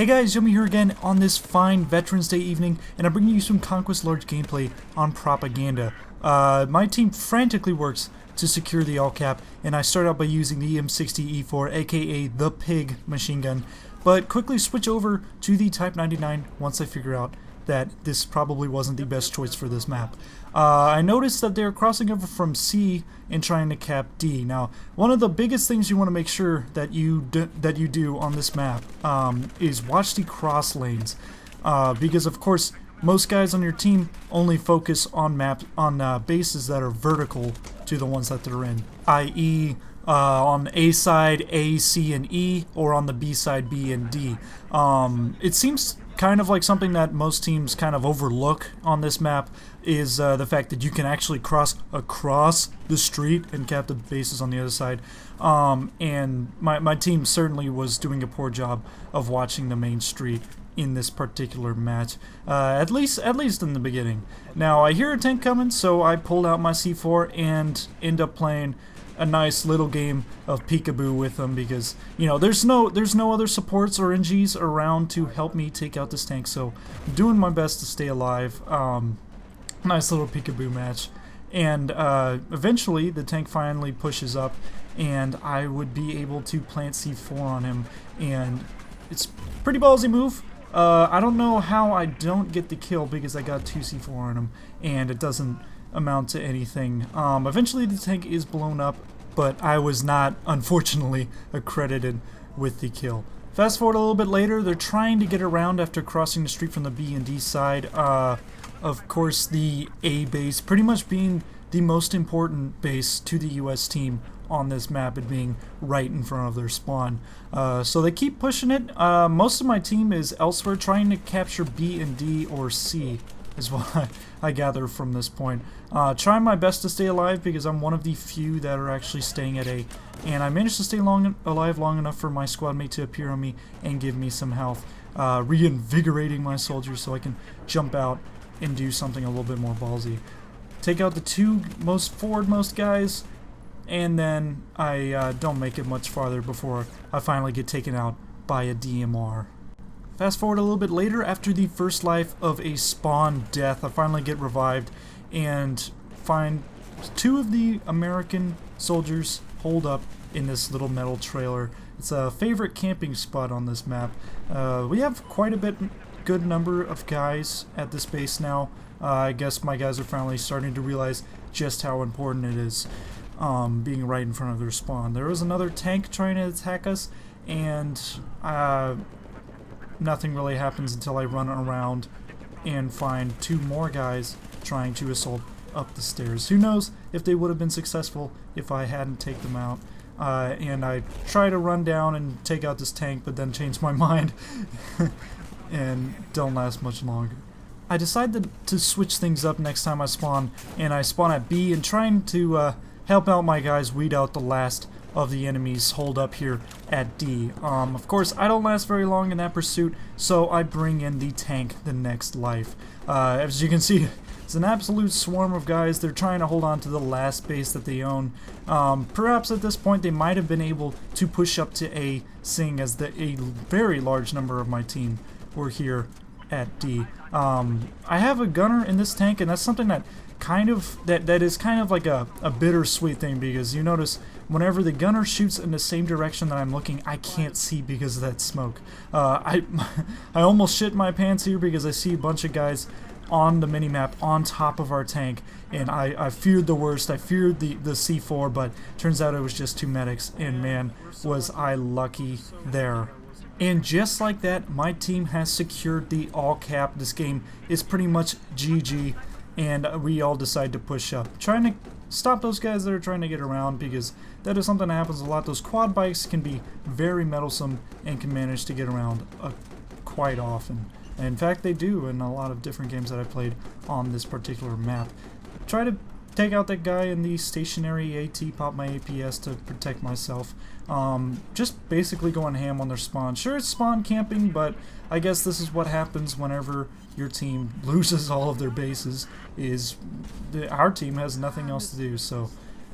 Hey guys, Yomi here again on this fine Veterans Day evening, and I'm bringing you some Conquest large gameplay on propaganda. My team frantically works to secure the all-cap, and I start out by using the M60E4, aka the Pig machine gun, but quickly switch over to the Type 99 once I figure out that this probably wasn't the best choice for this map. I noticed that they're crossing over from C and trying to cap D. Now, one of the biggest things you want to make sure that you do on this map is watch the cross lanes, because of course most guys on your team only focus on bases that are vertical to the ones that they're in, i.e. On A side A, C, and E, or on the B side B and D. It seems kind of like something that most teams kind of overlook on this map is the fact that you can actually cross across the street and cap the bases on the other side. And my team certainly was doing a poor job of watching the main street in this particular match, at least in the beginning. Now I hear a tank coming, so I pulled out my C4 and end up playing a nice little game of peekaboo with them, because you know there's no other supports or NGs around to help me take out this tank, so I'm doing my best to stay alive. Nice little peekaboo match, and eventually the tank finally pushes up and I would be able to plant C4 on him, and it's pretty ballsy move. I don't know how I don't get the kill, because I got 2 C4 on him and it doesn't amount to anything. Eventually the tank is blown up, but I was not, unfortunately, accredited with the kill. Fast forward a little bit later, they're trying to get around after crossing the street from the B and D side. Of course, the A base pretty much being the most important base to the US team on this map, and being right in front of their spawn. So they keep pushing it. Most of my team is elsewhere trying to capture B and D or C, is what I gather from this point. Trying my best to stay alive, because I'm one of the few that are actually staying at A, and I managed to stay alive long enough for my squad mate to appear on me and give me some health, reinvigorating my soldiers so I can jump out and do something a little bit more ballsy. Take out the 2 most forward-most guys, and then I don't make it much farther before I finally get taken out by a DMR. Fast forward a little bit later, after the first life of a spawn death, I finally get revived and find 2 of the American soldiers holed up in this little metal trailer. It's a favorite camping spot on this map. We have quite a good number of guys at this base now. I guess my guys are finally starting to realize just how important it is, being right in front of their spawn. There was another tank trying to attack us, and nothing really happens until I run around and find 2 more guys trying to assault up the stairs. Who knows if they would have been successful if I hadn't taken them out. And I try to run down and take out this tank, but then change my mind and don't last much longer. I decided to switch things up next time I spawn, and I spawn at B and trying to help out my guys weed out the last of the enemies holed up here at D. Of course, I don't last very long in that pursuit, so I bring in the tank the next life. As you can see, it's an absolute swarm of guys. They're trying to hold on to the last base that they own. Perhaps at this point they might have been able to push up to A, seeing as a very large number of my team were here at D. I have a gunner in this tank, and that's something that is kind of like a bittersweet thing, because you notice whenever the gunner shoots in the same direction that I'm looking, I can't see because of that smoke. I almost shit my pants here, because I see a bunch of guys on the minimap on top of our tank, and I feared the worst. I feared the C4, but turns out it was just 2 medics, and man, was I lucky there. And just like that, my team has secured the all-cap. This game is pretty much GG, and we all decide to push up, trying to stop those guys that are trying to get around, because that is something that happens a lot. Those quad bikes can be very meddlesome and can manage to get around quite often. And in fact, they do in a lot of different games that I played on this particular map. Try to take out that guy in the stationary AT, pop my APS to protect myself. Just basically going ham on their spawn. Sure, it's spawn camping, but I guess this is what happens whenever your team loses all of their bases. Our team has nothing else to do, so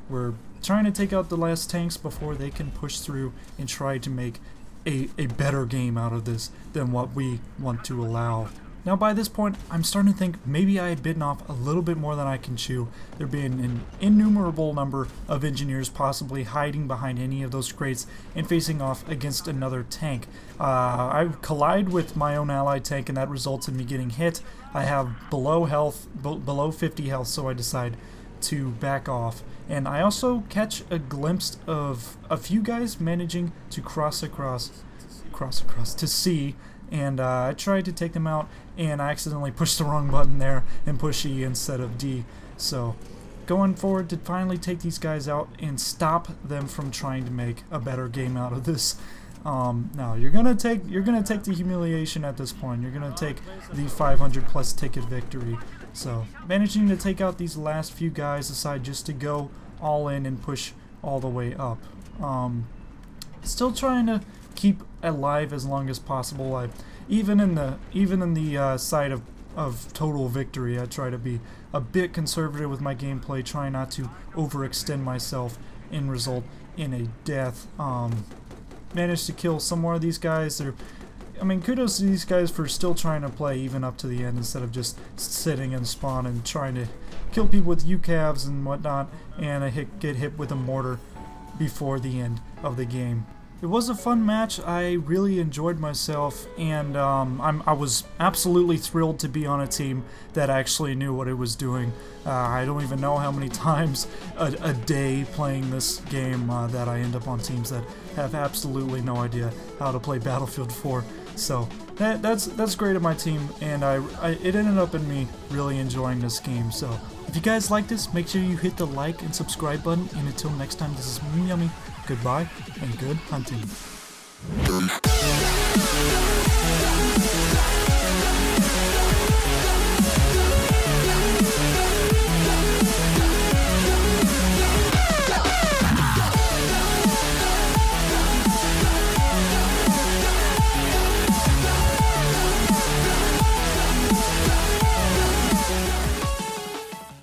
we're trying to take out the last tanks before they can push through and try to make a better game out of this than what we want to allow. Now by this point, I'm starting to think maybe I had bitten off a little bit more than I can chew, there being an innumerable number of engineers possibly hiding behind any of those crates and facing off against another tank. I collide with my own allied tank and that results in me getting hit. I have below 50 health, so I decide to back off. And I also catch a glimpse of a few guys managing to cross across to C, and I tried to take them out, and I accidentally pushed the wrong button there and push E instead of D. So going forward to finally take these guys out and stop them from trying to make a better game out of this. Now you're gonna take the humiliation at this point. You're gonna take the 500 plus ticket victory. So managing to take out these last few guys, decide just to go all in and push all the way up. Still trying to keep alive as long as possible. Even in the side of total victory, I try to be a bit conservative with my gameplay, try not to overextend myself and result in a death. Managed to kill some more of these guys. I mean, kudos to these guys for still trying to play even up to the end instead of just sitting in spawn and trying to kill people with UCAVs and whatnot, and get hit with a mortar before the end of the game. It was a fun match. I really enjoyed myself, and I was absolutely thrilled to be on a team that actually knew what it was doing. I don't even know how many times a day playing this game that I end up on teams that have absolutely no idea how to play Battlefield 4. So that's great of my team, and it ended up in me really enjoying this game. So if you guys like this, make sure you hit the like and subscribe button, and until next time, this is me, Yummy. Goodbye and good hunting.